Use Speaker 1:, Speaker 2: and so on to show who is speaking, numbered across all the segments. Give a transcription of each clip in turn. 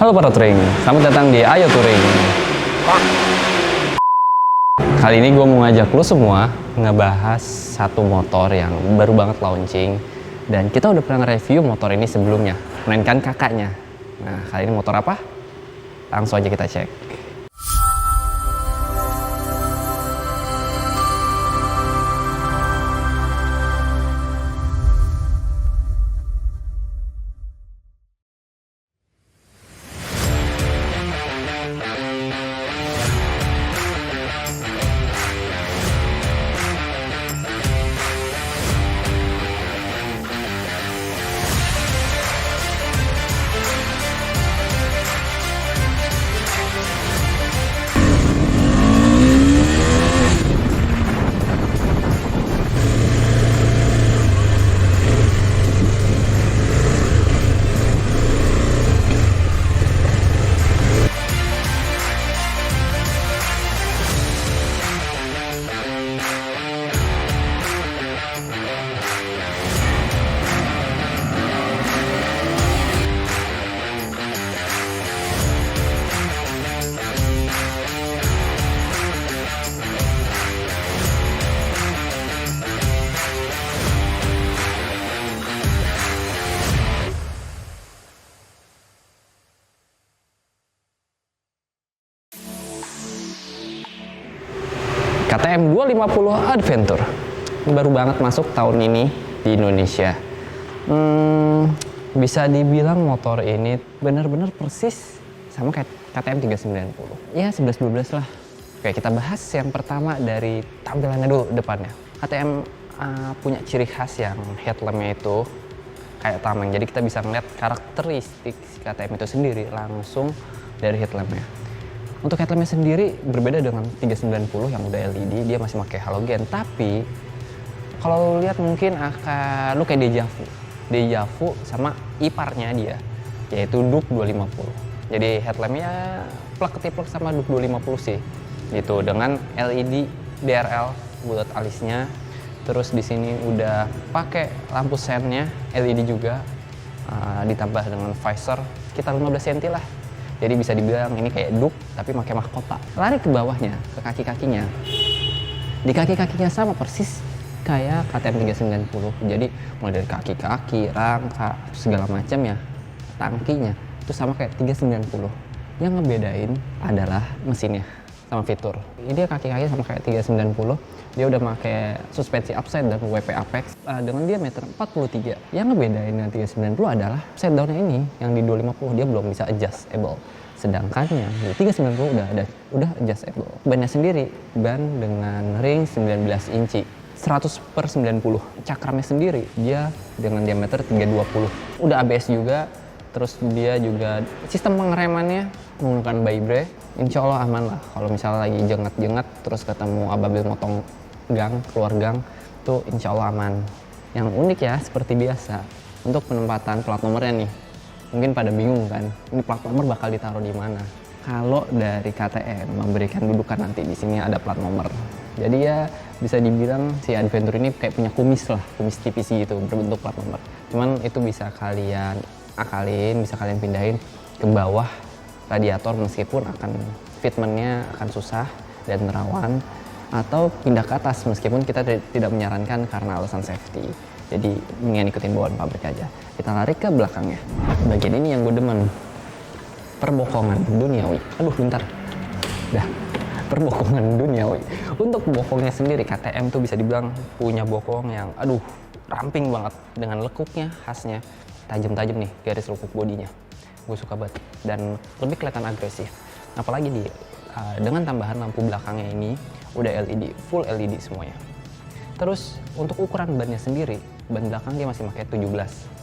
Speaker 1: Halo para touring, selamat datang di Ayo Touring. Kali ini gue mau ngajak lo semua ngebahas satu motor yang baru banget launching. Dan kita udah pernah review motor ini sebelumnya, melainkan kakaknya. Nah, kali ini motor apa? Langsung aja kita cek. KTM 250 Adventure baru banget masuk tahun ini di Indonesia. Bisa dibilang motor ini benar-benar persis sama kayak KTM 390. Ya 11-12 lah. Oke, kita bahas yang pertama dari tampilannya dulu depannya. KTM punya ciri khas yang headlampnya itu kayak tameng. Jadi kita bisa ngeliat karakteristik si KTM itu sendiri langsung dari headlampnya. Untuk headlampnya sendiri berbeda dengan 390 yang udah LED, dia masih pakai halogen. Tapi kalau lu lihat mungkin lu kayak dejavu sama iparnya dia, yaitu Duke 250. Jadi headlampnya plek ketiplek sama Duke 250 sih, gitu, dengan LED DRL bulat alisnya. Terus di sini udah pakai lampu sennya LED juga, ditambah dengan visor sekitar 15 cm lah. Jadi bisa dibilang ini kayak Duke tapi pakai mahkota. Lari ke bawahnya, ke kaki-kakinya. Di kaki-kakinya sama persis kayak KTM 390. Jadi mulai dari kaki-kaki, rangka, segala macam ya, tangkinya itu sama kayak 390. Yang ngebedain adalah mesinnya sama fitur. Ini dia kaki-kaki sama kayak 390. Dia udah pakai suspensi upside down WP Apex dengan diameter 43. Yang ngebedain dengan 390 adalah upside down ini yang di 250 dia belum bisa adjustable. Sedangkan yang di 390 udah adjustable. Bannya sendiri ban dengan ring 19 inci 100/90. Cakramnya sendiri dia dengan diameter 320. Udah ABS juga. Terus dia juga sistem pengeremannya menggunakan Vibra. Insya Allah aman lah kalau misalnya lagi jengat-jengat terus ketemu ababil motong gang, keluar gang, tuh insya Allah aman. Yang unik ya seperti biasa untuk penempatan plat nomornya nih, mungkin pada bingung kan, ini plat nomor bakal ditaruh di mana? Kalau dari KTM memberikan dudukan nanti di sini ada plat nomor. Jadi ya bisa dibilang si Adventure ini kayak punya kumis lah, kumis tipis gitu berbentuk plat nomor. Cuman itu bisa kalian akalin, bisa kalian pindahin ke bawah radiator meskipun fitmentnya akan susah dan rawan, atau pindah ke atas meskipun kita tidak menyarankan karena alasan safety. Jadi mendingan ikutin bawaan pabrik aja. Kita lari ke belakangnya. Bagian ini yang gue demen, perbokongan duniawi. Aduh bentar, dah, perbokongan duniawi. Untuk bokongnya sendiri KTM tuh bisa dibilang punya bokong yang ramping banget dengan lekuknya khasnya, tajam-tajam nih garis lekuk bodinya. Gue suka banget dan lebih kelihatan agresif. Apalagi dengan tambahan lampu belakangnya ini udah LED, full LED semuanya. Terus untuk ukuran bannya sendiri, ban belakang dia masih pakai 17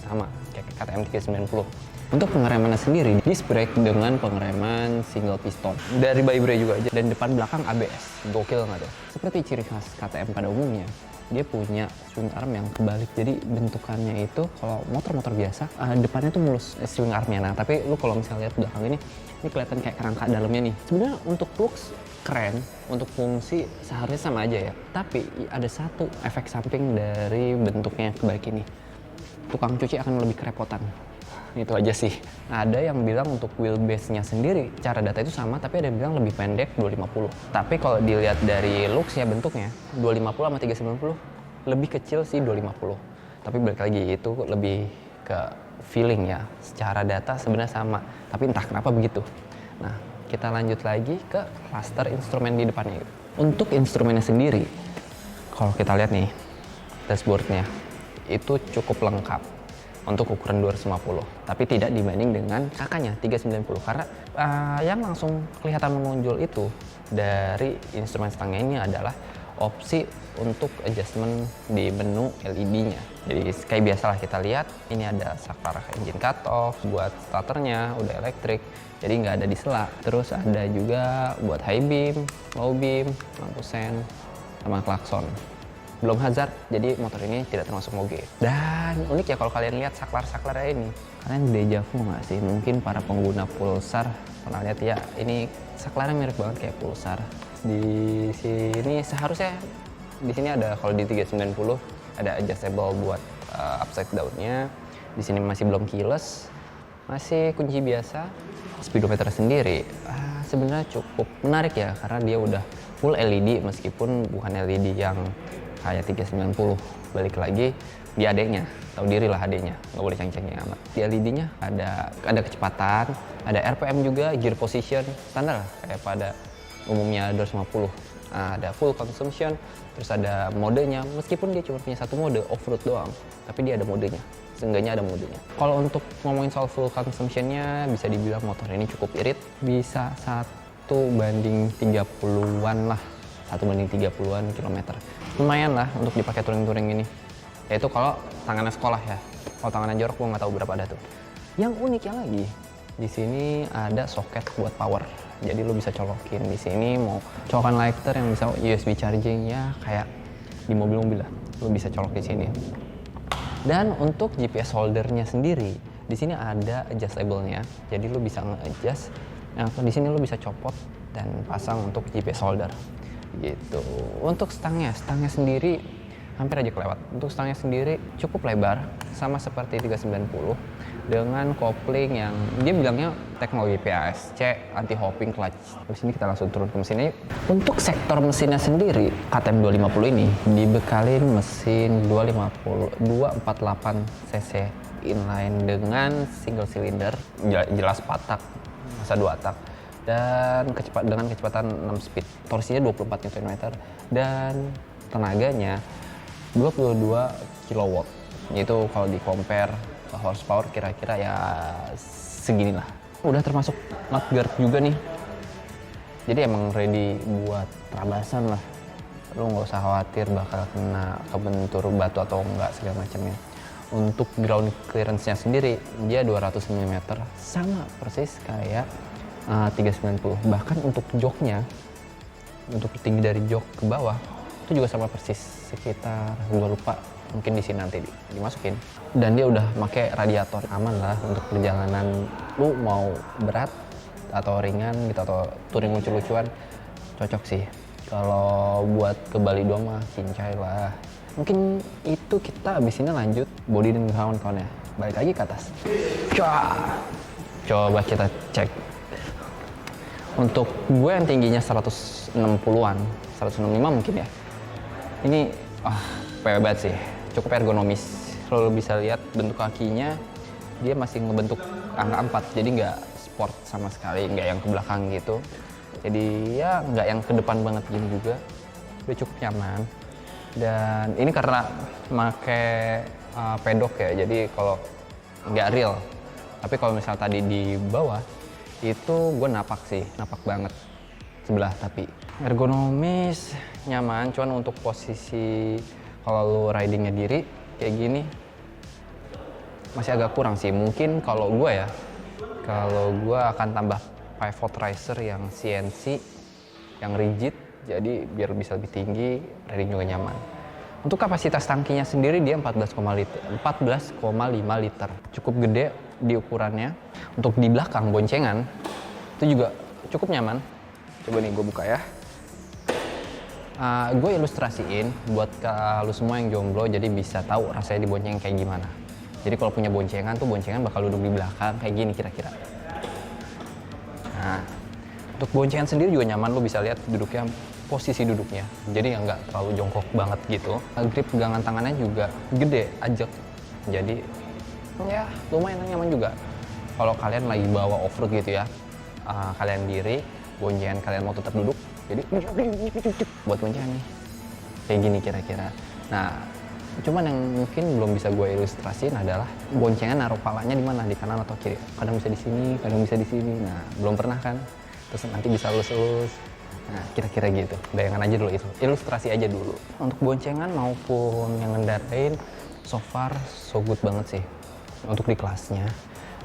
Speaker 1: sama kayak KTM 390. Untuk pengeremannya sendiri, disc brake dengan pengereman single piston dari Vibra juga aja, dan depan belakang ABS. Gokil nggak tuh? Seperti ciri khas KTM pada umumnya, dia punya swing arm yang kebalik. Jadi bentukannya itu kalau motor-motor biasa depannya tuh mulus swing armnya. Nah tapi lu kalau misalnya lihat belakang ini kelihatan kayak kerangka dalamnya nih. Sebenarnya untuk looks keren, untuk fungsi seharusnya sama aja ya. Tapi ada satu efek samping dari bentuknya yang kebalik ini. tukang cuci akan lebih kerepotan. Itu aja sih. Nah, ada yang bilang untuk wheelbase-nya sendiri, cara data itu sama, tapi ada yang bilang lebih pendek 250. Tapi kalau dilihat dari looks-nya, bentuknya, 250 sama 390 lebih kecil sih 250. Tapi balik lagi, itu lebih ke feeling ya. Secara data sebenarnya sama, tapi entah kenapa begitu. Nah, kita lanjut lagi ke cluster instrumen di depannya. Untuk instrumennya sendiri, kalau kita lihat nih, dashboard-nya itu cukup lengkap untuk ukuran 250, tapi tidak dibanding dengan kakaknya 390, karena yang langsung kelihatan menonjol itu dari instrumen stangnya ini adalah opsi untuk adjustment di menu LED-nya. Jadi kayak biasalah kita lihat, ini ada saklar engine cutoff, buat starternya udah elektrik, jadi nggak ada di sela. Terus ada juga buat high beam, low beam, lampu sen, sama klakson. Belum hazard, jadi motor ini tidak termasuk moge. Dan unik ya kalau kalian lihat saklar-saklarnya ini. Kalian deja vu nggak sih? Mungkin para pengguna Pulsar pernah lihat ya, ini saklarnya mirip banget kayak Pulsar. Di sini seharusnya, di sini ada, kalau di 390 ada adjustable buat upside down-nya. Di sini masih belum keyless, masih kunci biasa. Speedometer sendiri sebenarnya cukup menarik ya, karena dia udah full LED meskipun bukan LED yang kayak 390. Balik lagi di AD-nya, tahu diri lah AD-nya, nggak boleh ceng-cengnya amat. Di LED-nya ada kecepatan, ada RPM juga, gear position standar kayak pada umumnya 250. Nah, ada full consumption, terus ada modenya, meskipun dia cuma punya satu mode off-road doang, tapi dia ada modenya, seenggaknya ada modenya. Kalau untuk ngomongin soal full consumption-nya, bisa dibilang motor ini cukup irit, bisa 1/30-an lah, 1/30-an kilometer. Lumayan lah untuk dipakai touring-touring ini. Yaitu kalau tangannya sekolah ya. Kalau tangannya jorok gue nggak tahu berapa ada tuh. Yang uniknya lagi, di sini ada soket buat power. Jadi lo bisa colokin di sini, mau colokan lighter yang bisa USB charging ya, kayak di mobil-mobil lah. Lo bisa colok di sini. Dan untuk GPS holdernya sendiri, di sini ada adjustable-nya. Jadi lo bisa nge-adjust. Nah, di sini lo bisa copot dan pasang untuk GPS holder. Gitu. Untuk stangnya sendiri hampir aja kelewat. Untuk stangnya sendiri cukup lebar, sama seperti 390 dengan kopling yang dia bilangnya teknologi PASC, anti hopping clutch. Di sini kita langsung turun ke mesinnya. Untuk sektor mesinnya sendiri, KTM 250 ini dibekalin mesin 248 cc inline dengan single cylinder, jelas 4 tak, masa 2 tak. Dan dengan kecepatan 6 speed, torsinya 24 Nm dan tenaganya 22 kW. Itu kalau di compare horsepower kira-kira ya seginilah. Udah termasuk mudguard juga nih, jadi emang ready buat terabasan lah. Lu nggak usah khawatir bakal kena kebentur batu atau enggak segala macamnya. Untuk ground clearance-nya sendiri dia 200 mm, sama persis kayak 390. Bahkan untuk joknya, untuk tinggi dari jok ke bawah itu juga sama persis, sekitar, gue lupa, mungkin di sini nanti dimasukin. Dan dia udah pakai radiator, aman lah untuk perjalanan lu mau berat atau ringan gitu, atau touring lucu-lucuan cocok sih. Kalau buat ke Bali doang mah cincai lah. Mungkin itu kita abis ini lanjut body dan kawan-kawannya. Balik lagi ke atas. Coba kita cek. Untuk gue yang tingginya 160-an, 165 mungkin ya. Ini PW banget sih, cukup ergonomis. Kalau lo bisa lihat bentuk kakinya, dia masih ngebentuk angka 4, jadi nggak sport sama sekali, nggak yang ke belakang gitu. Jadi ya nggak yang ke depan banget gini juga. Udah cukup nyaman. Dan ini karena pakai pedok ya, jadi kalau nggak real. Tapi kalau misal tadi di bawah, itu gue napak banget sebelah. Tapi ergonomis, nyaman, cuman untuk posisi kalau lu ridingnya diri kayak gini masih agak kurang sih. Mungkin kalau gue akan tambah pivot riser yang CNC yang rigid, jadi biar bisa lebih tinggi, riding juga nyaman. Untuk kapasitas tangkinya sendiri dia 14,5 liter, cukup gede di ukurannya. Untuk di belakang boncengan itu juga cukup nyaman. Coba nih gue buka ya. Gue ilustrasiin buat lu semua yang jomblo, jadi bisa tahu rasanya dibonceng kayak gimana. Jadi kalau punya boncengan tuh boncengan bakal duduk di belakang kayak gini kira-kira. Nah, untuk boncengan sendiri juga nyaman, lo bisa lihat duduknya, posisi duduknya. Jadi nggak terlalu jongkok banget gitu. Grip pegangan tangannya juga gede, ajak. Jadi ya lumayan nyaman juga. Kalau kalian lagi bawa off-road gitu ya, kalian diri, boncengan kalian mau tetap duduk, jadi buat boncengan nih. Kayak gini kira-kira. Nah, cuman yang mungkin belum bisa gue ilustrasiin adalah boncengan naruh palanya di mana, di kanan atau kiri. Kadang bisa di sini, kadang bisa di sini. Nah, belum pernah kan? Terus nanti bisa lulus-lulus. Nah, kira-kira gitu. Bayangan aja dulu, ilustrasi aja dulu. Untuk boncengan maupun yang ngendarain, so far so good banget sih. Untuk di kelasnya,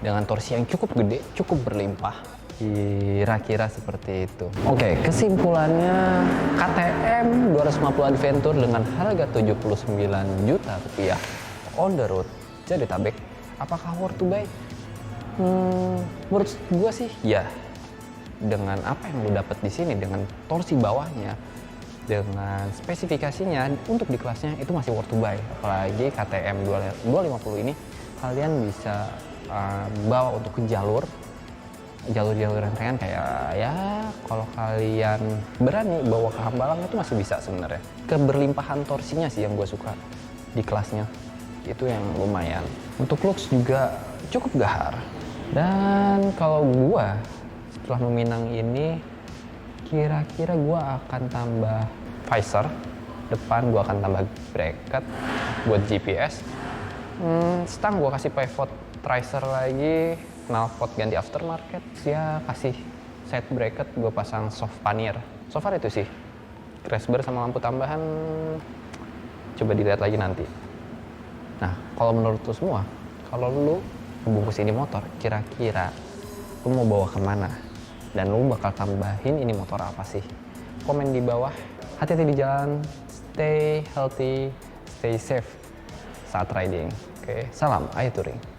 Speaker 1: dengan torsi yang cukup gede, cukup berlimpah. Kira-kira seperti itu. Oke, kesimpulannya KTM 250 Adventure dengan harga 79 juta rupiah on the road Jabodetabek, apakah worth to buy? Menurut gue sih ya. Dengan apa yang lo dapat di sini, dengan torsi bawahnya, dengan spesifikasinya untuk di kelasnya itu masih worth to buy. Apalagi KTM 250 ini kalian bisa bawa untuk ke jalur rentengan kayak ya kalau kalian berani bawa ke Hambalang itu masih bisa sebenarnya. Keberlimpahan torsinya sih yang gue suka di kelasnya, itu yang lumayan. Untuk looks juga cukup gahar. Dan kalau gue setelah meminang ini, kira-kira gue akan tambah visor depan, gue akan tambah bracket buat GPS. Stang gue kasih pivot tracer lagi, knalpot ganti aftermarket, ya kasih side bracket gue pasang soft pannier. So far itu sih. Crash bar sama lampu tambahan coba dilihat lagi nanti. Nah, kalau menurut lu semua, kalau lu ngebungkus ini motor, kira-kira lu mau bawa kemana? Dan lu bakal tambahin ini motor apa sih? Komen di bawah. Hati-hati di jalan, stay healthy, stay safe saat riding. Oke, salam Ayo Touring.